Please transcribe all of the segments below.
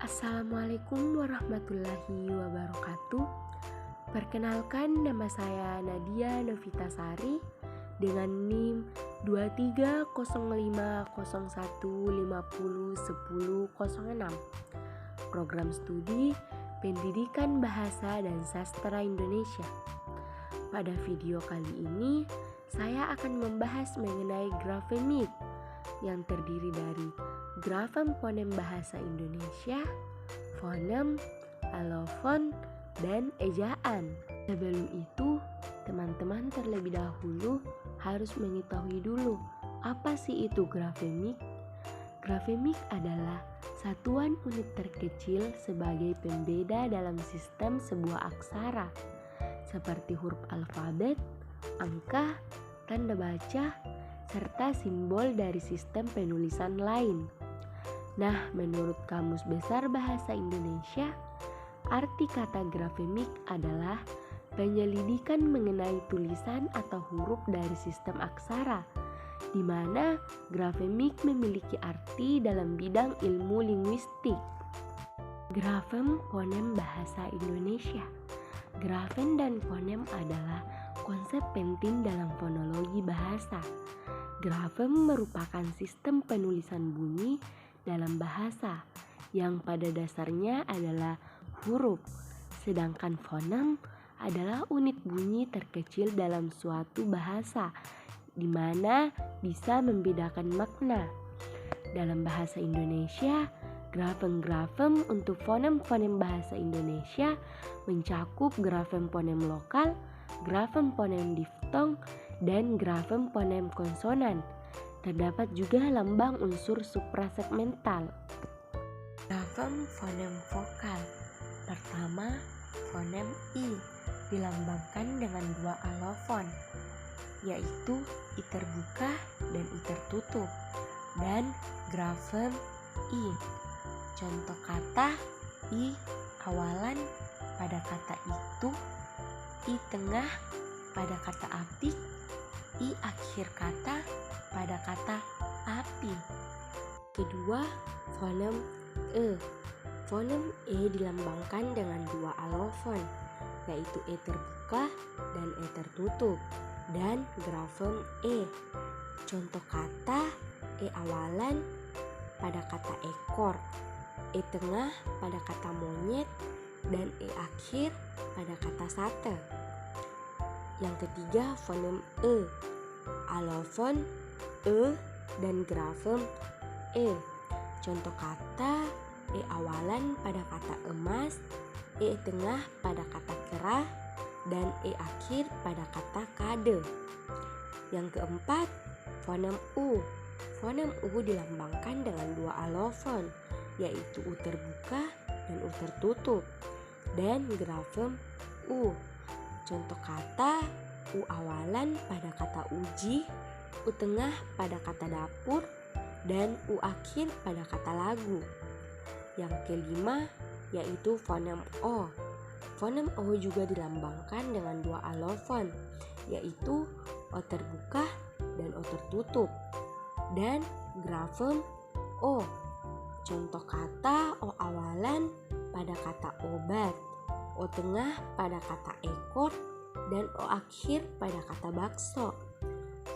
Assalamualaikum warahmatullahi wabarakatuh. Perkenalkan, nama saya Nadia Novitasari dengan NIM 230501501006. Program studi Pendidikan Bahasa dan Sastra Indonesia. Pada video kali ini, saya akan membahas mengenai grafemik yang terdiri dari grafem fonem bahasa Indonesia, fonem, alofon, dan ejaan. Sebelum itu, teman-teman terlebih dahulu harus mengetahui dulu apa sih itu grafemik. Grafemik adalah satuan unit terkecil sebagai pembeda dalam sistem sebuah aksara, seperti huruf alfabet, angka, tanda baca, serta simbol dari sistem penulisan lain. Nah, menurut Kamus Besar Bahasa Indonesia, arti kata grafemik adalah penyelidikan mengenai tulisan atau huruf dari sistem aksara, di mana grafemik memiliki arti dalam bidang ilmu linguistik. Grafem fonem bahasa Indonesia. Grafem dan fonem adalah konsep penting dalam fonologi bahasa. Grafem merupakan sistem penulisan bunyi dalam bahasa yang pada dasarnya adalah huruf, sedangkan fonem adalah unit bunyi terkecil dalam suatu bahasa, di mana bisa membedakan makna. Dalam bahasa Indonesia, grafem-grafem untuk fonem-fonem bahasa Indonesia mencakup grafem fonem lokal, grafem fonem diftong, dan grafem fonem konsonan. Terdapat juga lambang unsur suprasegmental. Grafem fonem vokal. Pertama, fonem I dilambangkan dengan dua alofon, yaitu I terbuka dan I tertutup, dan grafem I. Contoh kata: I awalan pada kata itu, I tengah pada kata api, I akhir kata pada kata api. Kedua, fonem E. Fonem E dilambangkan dengan dua alofon, yaitu E terbuka dan E tertutup, dan grafem E. Contoh kata: E awalan pada kata ekor, E tengah pada kata monyet, dan E akhir pada kata sate. Yang ketiga, fonem E. Alofon E dan grafem E. Contoh kata: E awalan pada kata emas, E tengah pada kata kerah, dan E akhir pada kata kade. Yang keempat, fonem U. Fonem U dilambangkan dengan dua alofon, yaitu U terbuka dan U tertutup, dan grafem U. Contoh kata: U awalan pada kata uji, U tengah pada kata dapur, dan U akhir pada kata lagu. Yang kelima, yaitu fonem O. Fonem O juga dilambangkan dengan dua alofon, yaitu O terbuka dan O tertutup, dan grafem O. Contoh kata: O awalan pada kata obat, O tengah pada kata ekor, dan O akhir pada kata bakso.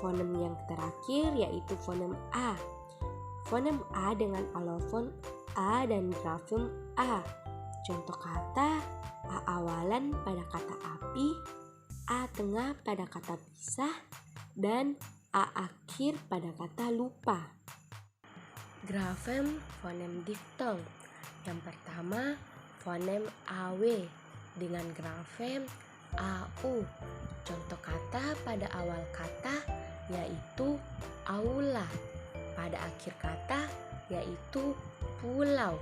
Fonem yang terakhir yaitu fonem A. Fonem A dengan alofon A dan grafem A. Contoh kata: A awalan pada kata api, A tengah pada kata pisah, dan A akhir pada kata lupa. Grafem fonem diftong. Yang pertama, fonem AW dengan grafem AU. Contoh kata pada awal kata yaitu aula, pada akhir kata yaitu pulau.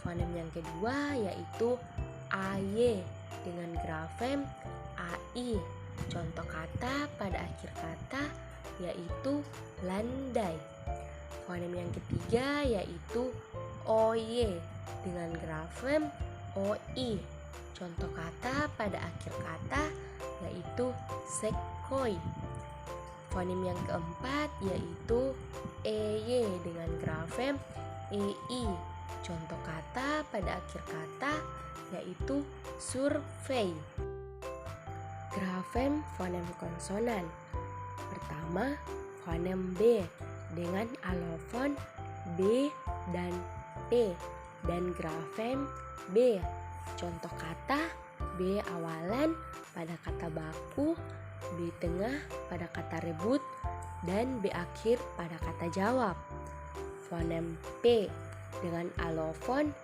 Fonem yang kedua yaitu AY dengan grafem AI. Contoh kata pada akhir kata yaitu landai. Fonem yang ketiga yaitu OY dengan grafem OI. Contoh kata pada akhir kata yaitu sekoi. Fonem yang keempat yaitu EY dengan grafem EI. Contoh kata pada akhir kata, yaitu survei. Grafem fonem konsonan. Pertama, fonem B dengan alofon B dan P dan grafem B. Contoh kata: B awalan pada kata baku, B tengah pada kata rebut, dan B akhir pada kata jawab. Fonem P dengan alofon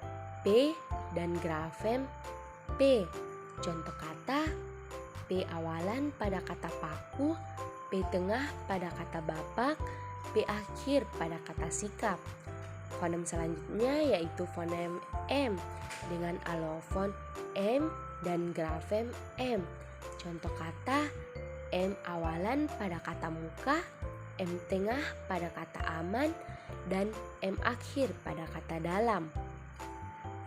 P dan grafem P. Contoh kata: P awalan pada kata paku, P tengah pada kata bapak, P akhir pada kata sikap. Fonem selanjutnya yaitu fonem M dengan alofon M dan grafem M. Contoh kata: M awalan pada kata muka, M tengah pada kata aman, dan M akhir pada kata dalam.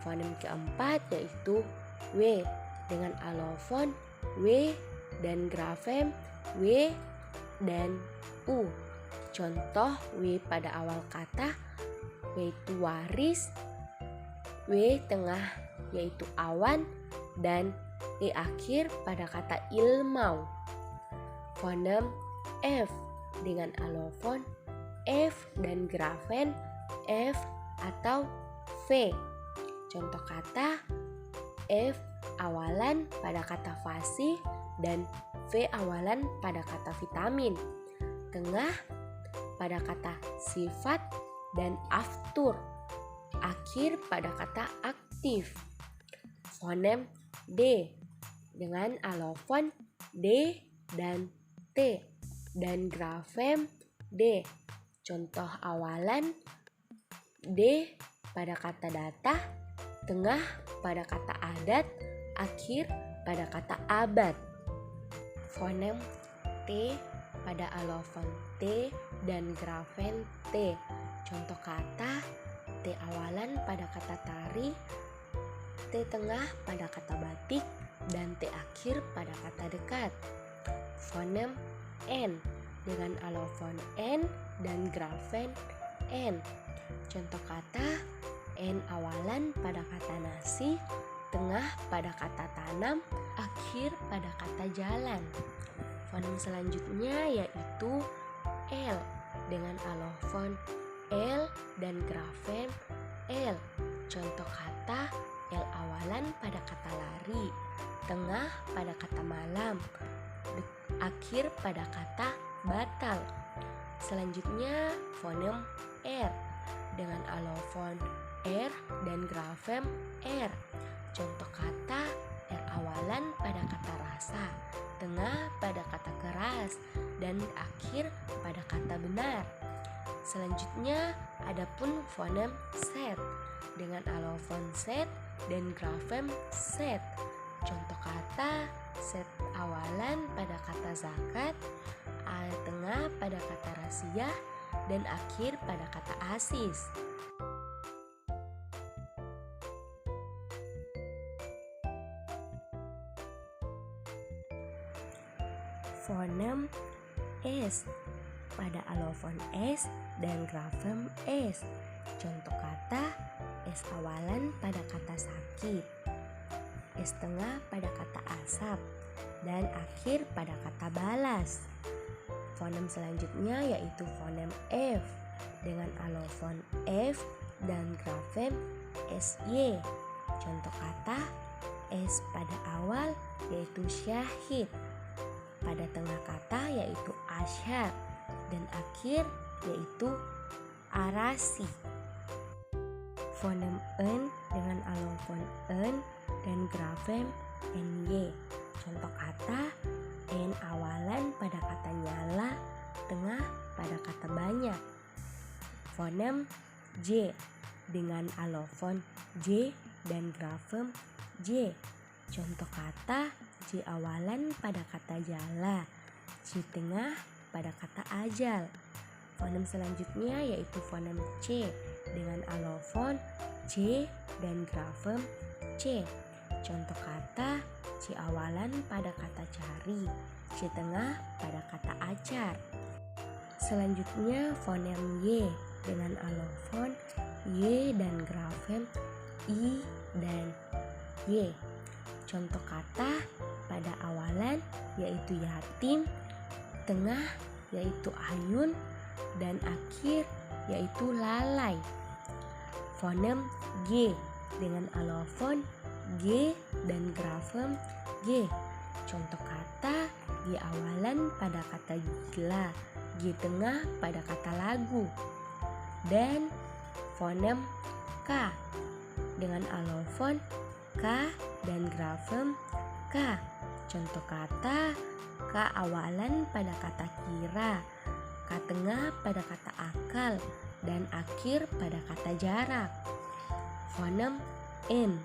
Fonem keempat yaitu W dengan alofon W dan grafem W dan U. Contoh W pada awal kata: W itu waris, W tengah yaitu awan, dan E akhir pada kata ilmau. Fonem F dengan alofon F dan grafem F atau V. Contoh kata: F awalan pada kata fasih dan V awalan pada kata vitamin. Tengah pada kata sifat dan aftur. Akhir pada kata aktif. Fonem D dengan alofon D dan T dan grafem D. Contoh awalan D pada kata data, tengah pada kata adat, akhir pada kata abad. Fonem T pada alofon T dan grafem T. Contoh kata: T awalan pada kata tari, T tengah pada kata batik, dan T akhir pada kata dekat. Fonem N dengan alofon N dan grafem N. Contoh kata: N awalan pada kata nasi, tengah pada kata tanam, akhir pada kata jalan. Fonem selanjutnya yaitu L dengan alofon L dan grafem L. Contoh kata: L awalan pada kata lari, tengah pada kata malam, akhir pada kata batal. Selanjutnya fonem R dengan alofon R dan grafem R. Contoh kata: R awalan pada kata rasa, tengah pada kata keras, dan akhir pada kata benar. Selanjutnya adapun fonem Z dengan alofon Z dan grafem Z. Contoh kata: Z awalan pada kata zakat, A tengah pada kata rahasia, dan akhir pada kata asis. Fonem S pada alofon S dan grafem S. Contoh kata: S awalan pada kata sakit, S tengah pada kata asap, dan akhir pada kata balas. Fonem selanjutnya yaitu fonem F dengan alofon F dan grafem SY. Contoh kata: S pada awal yaitu syahid, pada tengah kata yaitu asyhad, dan akhir yaitu arasi. Fonem N dengan alofon N dan grafem NY. Contoh kata: N awalan pada kata nyala, tengah pada kata banyak. Fonem J dengan alofon J dan grafem J. Contoh kata: J awalan pada kata jala, J tengah pada kata ajal. Fonem selanjutnya yaitu fonem C dengan alofon J dan grafem C. Contoh kata: C awalan pada kata cari, C tengah pada kata acar. Selanjutnya fonem Y dengan alofon Y dan grafem I, dan Y. Contoh kata pada awalan yaitu yatim, tengah yaitu ayun, dan akhir yaitu lalai. Fonem G dengan alofon G dan grafem G. Contoh kata G awalan pada kata gila, G tengah pada kata lagu. Dan fonem K dengan alofon K dan grafem K. Contoh kata K awalan pada kata kira, K tengah pada kata akal, dan akhir pada kata jarak. Fonem N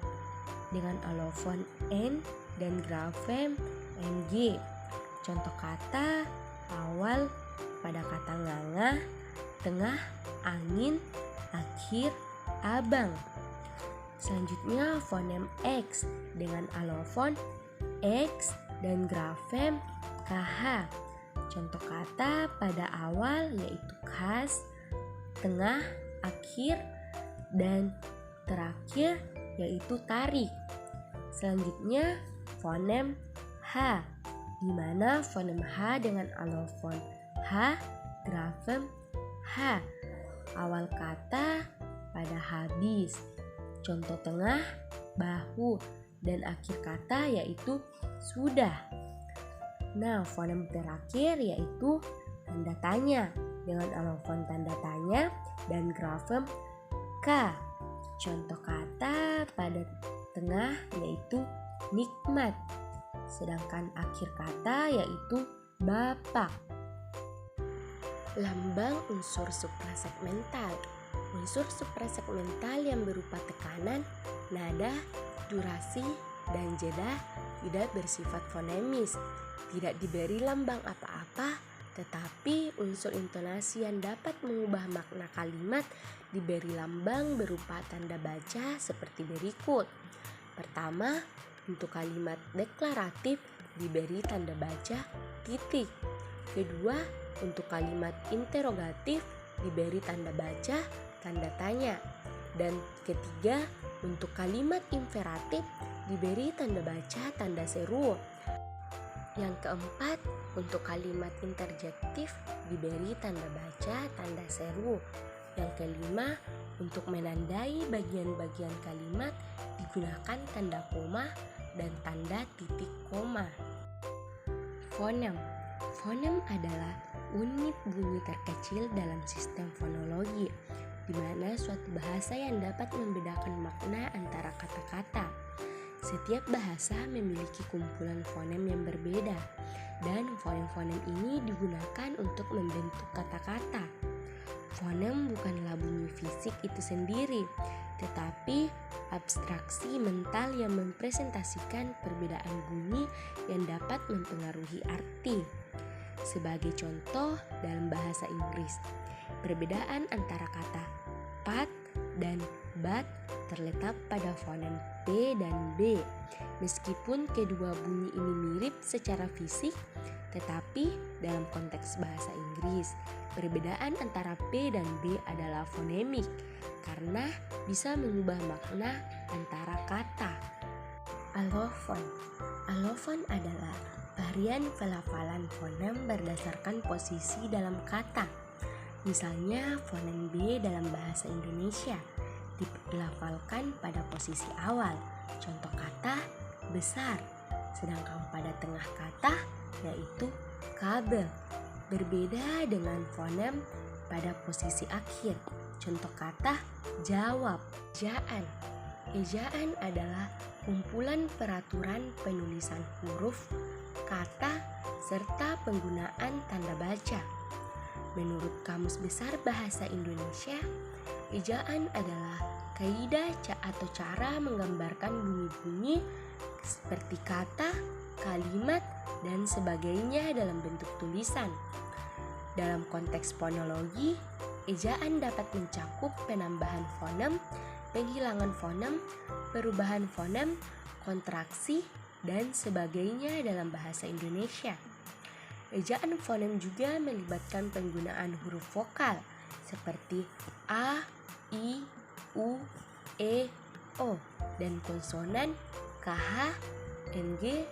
dengan alofon N dan grafem NG. Contoh kata awal pada kata nganga, tengah angin, akhir abang. Selanjutnya fonem X dengan alofon X dan grafem KH. Contoh kata pada awal yaitu khas, tengah, akhir, dan terakhir yaitu tarik. Selanjutnya fonem H, di mana fonem H dengan alofon H, grafem H. Awal kata pada habis, contoh tengah bahu, dan akhir kata yaitu sudah. Nah, fonem terakhir yaitu tanda tanya dengan alofon tanda tanya dan grafem K. Contoh kata pada tengah yaitu nikmat, sedangkan akhir kata yaitu bapak. Lambang unsur suprasegmental. Unsur suprasegmental yang berupa tekanan, nada, durasi, dan jeda tidak bersifat fonemis, tidak diberi lambang apa-apa, tetapi unsur intonasi yang dapat mengubah makna kalimat diberi lambang berupa tanda baca seperti berikut. Pertama, untuk kalimat deklaratif diberi tanda baca titik. Kedua, untuk kalimat interrogatif diberi tanda baca tanda tanya. Dan ketiga, untuk kalimat imperatif diberi tanda baca tanda seru. Yang keempat, untuk kalimat interjektif diberi tanda baca tanda seru. Yang kelima, untuk menandai bagian-bagian kalimat digunakan tanda koma dan tanda titik koma. Fonem. Fonem adalah unit bunyi terkecil dalam sistem fonologi, di mana suatu bahasa yang dapat membedakan makna antara kata-kata. Setiap bahasa memiliki kumpulan fonem yang berbeda, dan fonem-fonem ini digunakan untuk membentuk kata-kata. Fonem bukanlah bunyi fisik itu sendiri, tetapi abstraksi mental yang mempresentasikan perbedaan bunyi yang dapat mempengaruhi arti. Sebagai contoh dalam bahasa Inggris, perbedaan antara kata pat dan bat terletak pada fonem P dan B. Meskipun kedua bunyi ini mirip secara fisik, tetapi dalam konteks bahasa Inggris, perbedaan antara P dan B adalah fonemik karena bisa mengubah makna antara kata. Alofon. Alofon adalah varian pelafalan fonem berdasarkan posisi dalam kata. Misalnya fonem B dalam bahasa Indonesia dilafalkan pada posisi awal, contoh kata besar, sedangkan pada tengah kata yaitu kabel. Berbeda dengan fonem pada posisi akhir, contoh kata jawab. Ejaan. Ejaan adalah kumpulan peraturan penulisan huruf, kata, serta penggunaan tanda baca. Menurut Kamus Besar Bahasa Indonesia, ejaan adalah kaidah atau cara menggambarkan bunyi-bunyi seperti kata, kalimat, dan sebagainya dalam bentuk tulisan. Dalam konteks fonologi, ejaan dapat mencakup penambahan fonem, penghilangan fonem, perubahan fonem, kontraksi, dan sebagainya dalam bahasa Indonesia. Ejaan fonem juga melibatkan penggunaan huruf vokal seperti A, I, U, E, O dan konsonan KH, NG,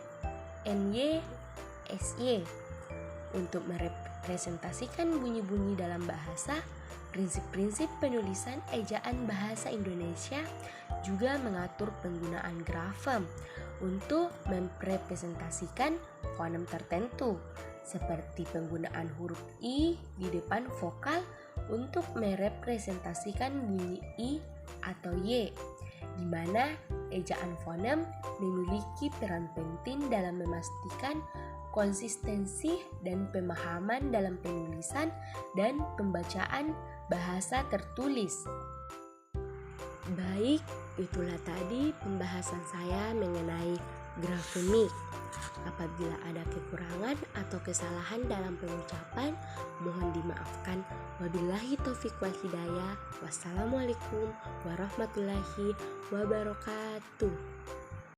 NY, SY. Untuk merepresentasikan bunyi-bunyi dalam bahasa, prinsip-prinsip penulisan ejaan bahasa Indonesia juga mengatur penggunaan grafem untuk merepresentasikan fonem tertentu, seperti penggunaan huruf I di depan vokal untuk merepresentasikan bunyi I atau Y, di mana ejaan fonem memiliki peran penting dalam memastikan konsistensi dan pemahaman dalam penulisan dan pembacaan bahasa tertulis. Baik, itulah tadi pembahasan saya mengenai grafemik. Apabila ada kekurangan atau kesalahan dalam pengucapan, mohon dimaafkan. Wabillahi taufiq wal hidayah. Wassalamualaikum warahmatullahi wabarakatuh.